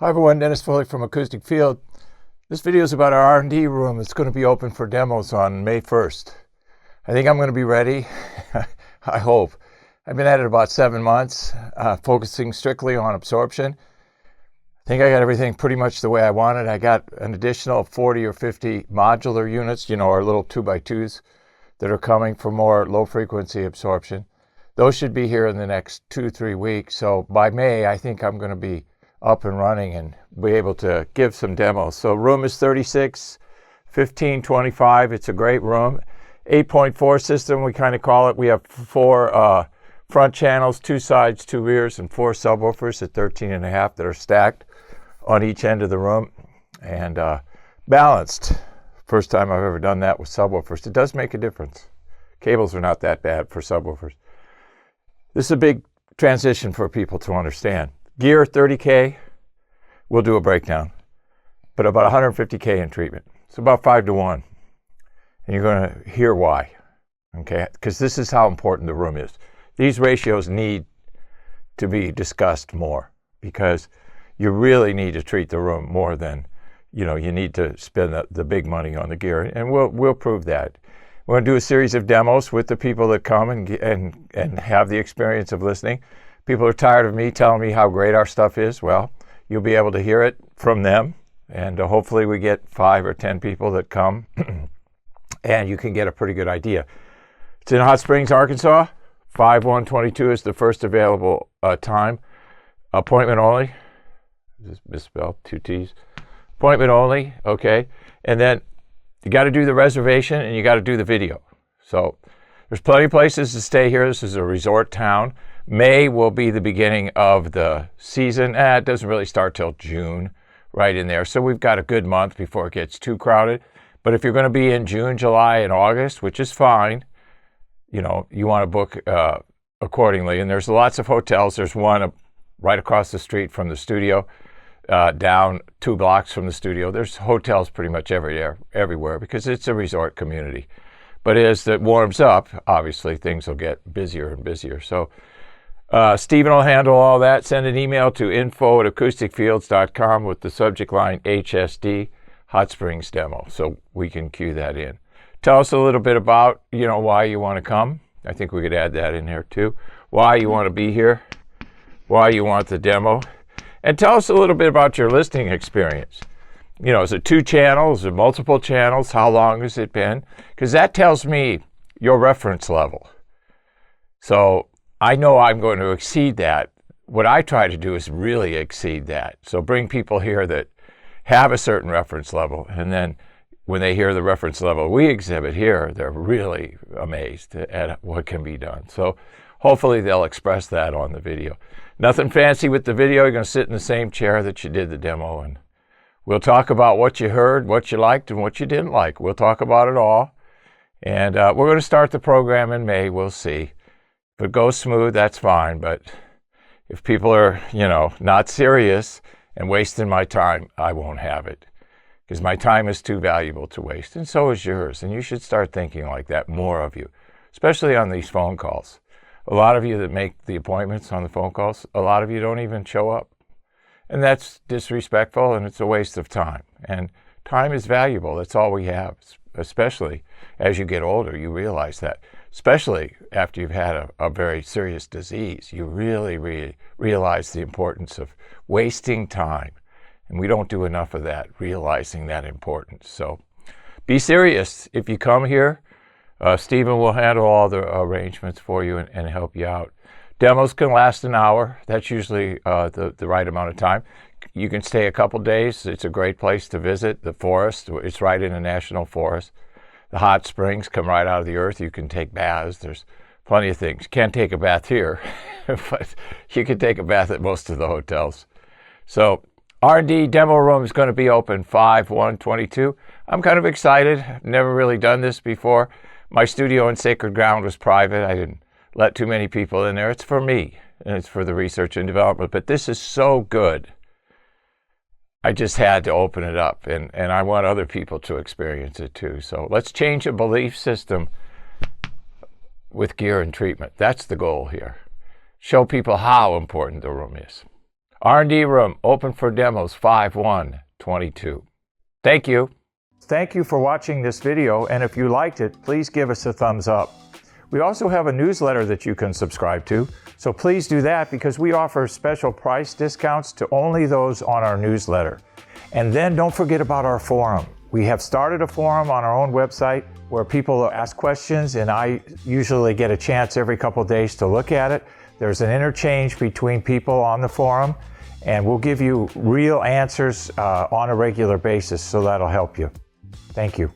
Hi everyone, Dennis Foley from Acoustic Field. This video is about our R&D room. It's going to be open for demos on May 1st. I think I'm going to be ready. I hope. I've been at it about 7 months, focusing strictly on absorption. I think I got everything pretty much the way I wanted. I got an additional 40 or 50 modular units, our little 2x2s that are coming for more low frequency absorption. Those should be here in the next 2-3 weeks. So by May, I think I'm going to be up and running and be able to give some demos. So room is 36, 1525. It's a great room. 8.4 system, we kind of call it. We have 4 front channels, 2 sides, 2 rears, and 4 subwoofers at 13.5 that are stacked on each end of the room and balanced. First time I've ever done that with subwoofers. It does make a difference. Cables are not that bad for subwoofers. This is a big transition for people to understand. Gear, 30K, we'll do a breakdown, but about 150K in treatment. So about 5 to 1. And you're going to hear why, okay? Because this is how important the room is. These ratios need to be discussed more because you really need to treat the room more than, you need to spend the big money on the gear. And we'll prove that. We're going to do a series of demos with the people that come and have the experience of listening. People are tired of me telling me how great our stuff is. Well, you'll be able to hear it from them. And hopefully we get 5 or 10 people that come and you can get a pretty good idea. It's in Hot Springs, Arkansas. 5/1/22 is the first available time. Appointment only. Just misspelled, 2 T's. Appointment only, okay. And then you got to do the reservation and you got to do the video. So there's plenty of places to stay here. This is a resort town. May will be the beginning of the season. It doesn't really start till June, right in there. So we've got a good month before it gets too crowded. But if you're going to be in June, July, and August, which is fine, you want to book accordingly. And there's lots of hotels. There's one right across the street from the studio, down 2 blocks from the studio. There's hotels pretty much everywhere because it's a resort community. But as it warms up, obviously things will get busier and busier. So Stephen will handle all that. Send an email to info@acousticfields.com with the subject line HSD, Hot Springs Demo, so we can cue that in. Tell us a little bit about, why you want to come. I think we could add that in here too. Why you want to be here, why you want the demo. And tell us a little bit about your listening experience. Is it 2 channels, is it multiple channels? How long has it been? Because that tells me your reference level. So I know I'm going to exceed that. What I try to do is really exceed that. So bring people here that have a certain reference level, and then when they hear the reference level we exhibit here, they're really amazed at what can be done. So hopefully they'll express that on the video. Nothing fancy with the video. You're going to sit in the same chair that you did the demo, and we'll talk about what you heard, what you liked, and what you didn't like. We'll talk about it all. And we're going to start the program in May. We'll see. If it goes smooth, that's fine. But if people are, not serious and wasting my time, I won't have it. Because my time is too valuable to waste, and so is yours. And you should start thinking like that, more of you, especially on these phone calls. A lot of you that make the appointments on the phone calls, a lot of you don't even show up. And that's disrespectful, and it's a waste of time. And time is valuable. That's all we have, especially as you get older. You realize that, especially after you've had a very serious disease. You really realize the importance of wasting time. And we don't do enough of that, realizing that importance. So be serious. If you come here, Stephen will handle all the arrangements for you and help you out. Demos can last an hour. That's usually the right amount of time. You can stay a couple days. It's a great place to visit. The forest, it's right in a national forest. The hot springs come right out of the earth. You can take baths. There's plenty of things. You can't take a bath here, but you can take a bath at most of the hotels. So R&D demo room is going to be open 5/1/22. I'm kind of excited. I've never really done this before. My studio in Sacred Ground was private. I didn't let too many people in there. It's for me, and it's for the research and development. But this is so good. I just had to open it up, and I want other people to experience it too. So let's change a belief system with gear and treatment. That's the goal here. Show people how important the room is. R&D room open for demos 5/1/22. Thank you. Thank you for watching this video, and if you liked it, please give us a thumbs up. We also have a newsletter that you can subscribe to, so please do that because we offer special price discounts to only those on our newsletter. And then don't forget about our forum. We have started a forum on our own website where people ask questions, and I usually get a chance every couple days to look at it. There's an interchange between people on the forum, and we'll give you real answers on a regular basis, so that'll help you. Thank you.